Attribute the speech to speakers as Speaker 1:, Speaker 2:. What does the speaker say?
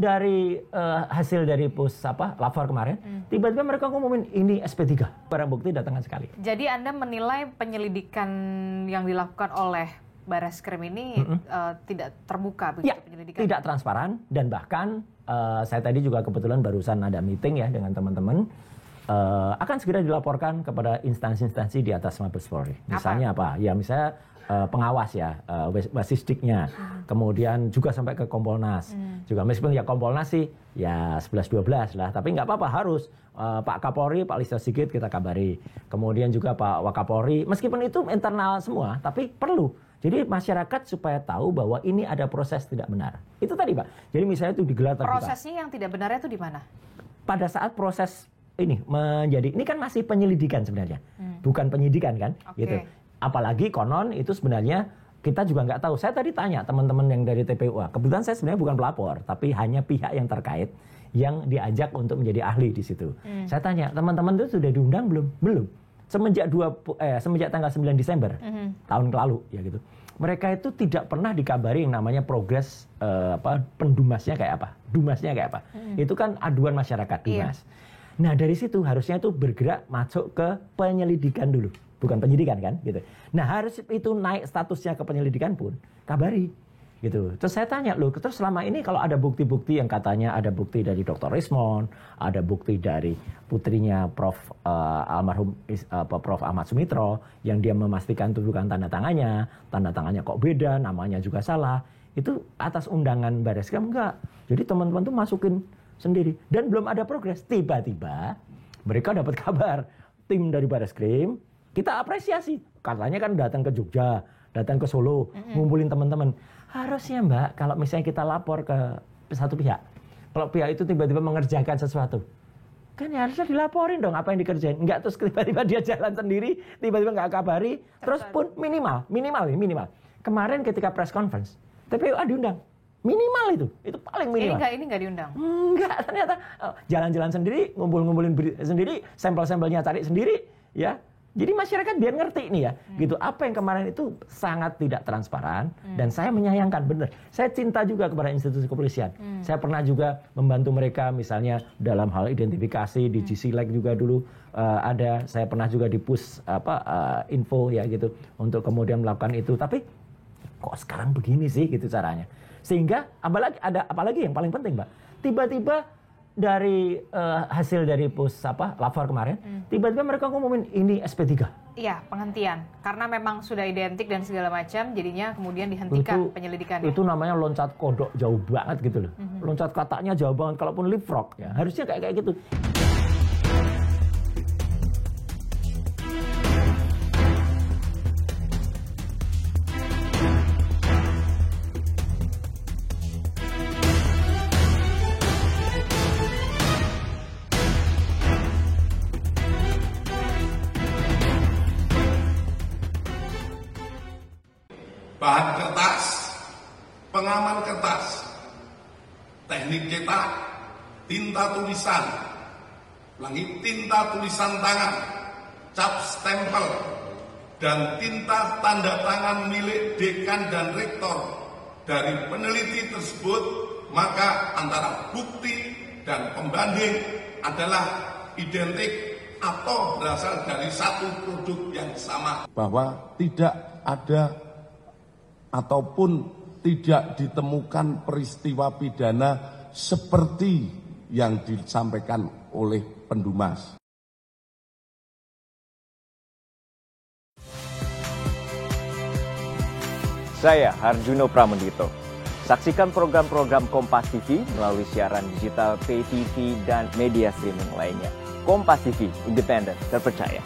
Speaker 1: dari hasil dari lapor kemarin, tiba-tiba mereka ngumumin ini SP3, barang bukti datangan sekali.
Speaker 2: Jadi Anda menilai penyelidikan yang dilakukan oleh Bareskrim ini tidak terbuka begitu penyelidikan? Tidak
Speaker 1: transparan, dan bahkan saya tadi juga kebetulan barusan ada meeting ya dengan teman-teman, akan segera dilaporkan kepada instansi-instansi di atas Mabes Polri. Misalnya apa? Ya misalnya pengawas ya, Basisdiknya, kemudian juga sampai ke Kompolnas. Juga meskipun ya Kompolnas sih ya 11-12 lah, tapi nggak apa-apa, harus Pak Kapolri, Pak Listio Sigit kita kabari. Kemudian juga Pak Wakapolri, meskipun itu internal semua, tapi perlu. Jadi masyarakat supaya tahu bahwa ini ada proses tidak benar. Itu tadi Pak. Jadi misalnya itu digelar terbuka.
Speaker 2: Prosesnya yang tidak benarnya itu di mana?
Speaker 1: Pada saat proses ini menjadi, ini kan masih penyelidikan sebenarnya, bukan penyidikan kan, gitu. Apalagi konon itu sebenarnya kita juga nggak tahu. Saya tadi tanya teman-teman yang dari TPUA, kebetulan saya sebenarnya bukan pelapor, tapi hanya pihak yang terkait yang diajak untuk menjadi ahli di situ. Saya tanya, teman-teman itu sudah diundang belum? Belum. Semenjak tanggal 9 Desember tahun lalu ya gitu. Mereka itu tidak pernah dikabari yang namanya progres pendumasnya kayak apa, dumasnya kayak apa. Itu kan aduan masyarakat dumas. Nah dari situ harusnya itu bergerak masuk ke penyelidikan dulu. Bukan penyidikan kan, gitu. Nah harus itu naik statusnya ke penyelidikan pun, kabari, gitu. Terus saya tanya, loh, terus selama ini kalau ada bukti-bukti yang katanya ada bukti dari Dr. Rismond, ada bukti dari putrinya almarhum Prof. Ahmad Sumitro, yang dia memastikan itu bukan tanda tangannya kok beda, namanya juga salah, itu atas undangan Bareskrim enggak. Jadi teman-teman tuh masukin sendiri, dan belum ada progres. Tiba-tiba mereka dapat kabar, tim dari Bareskrim, kita apresiasi, katanya kan datang ke Jogja, datang ke Solo, ngumpulin teman-teman. Harusnya Mbak, kalau misalnya kita lapor ke satu pihak, kalau pihak itu tiba-tiba mengerjakan sesuatu, kan ya harusnya dilaporin dong apa yang dikerjain. Enggak terus tiba-tiba dia jalan sendiri, tiba-tiba nggak kabari, terus pun minimal. Kemarin ketika press conference, TPUA diundang. Minimal itu paling minimal.
Speaker 2: Ini nggak diundang?
Speaker 1: Enggak, ternyata jalan-jalan sendiri, ngumpulin sendiri, sampel-sampelnya cari sendiri, ya. Jadi masyarakat biar ngerti nih ya, gitu. Apa yang kemarin itu sangat tidak transparan, dan saya menyayangkan, bener. Saya cinta juga kepada institusi kepolisian. Saya pernah juga membantu mereka, misalnya dalam hal identifikasi di GCLEC juga dulu ada. Saya pernah juga di push info ya gitu, untuk kemudian melakukan itu. Tapi kok sekarang begini sih gitu caranya? Sehingga apalagi yang paling penting Mbak, tiba-tiba dari hasil dari lapor kemarin, tiba-tiba mereka ngumumin ini SP3.
Speaker 2: Iya, penghentian. Karena memang sudah identik dan segala macam, jadinya kemudian dihentikan penyelidikannya.
Speaker 1: Itu namanya loncat kodok jauh banget gitu loh. Loncat katanya jauh banget, kalaupun leapfrog ya. Harusnya kayak gitu.
Speaker 3: Bahan kertas, pengaman kertas, teknik cetak, tinta tulisan, tinta tulisan tangan, cap stempel, dan tinta tanda tangan milik dekan dan rektor dari peneliti tersebut, maka antara bukti dan pembanding adalah identik atau berasal dari satu produk yang sama.
Speaker 4: Bahwa tidak ada ataupun tidak ditemukan peristiwa pidana seperti yang disampaikan oleh pendumas.
Speaker 5: Saya Harjuno Pramendito. Saksikan program-program Kompas TV melalui siaran digital, pay TV, dan media streaming lainnya. Kompas TV, independen, terpercaya.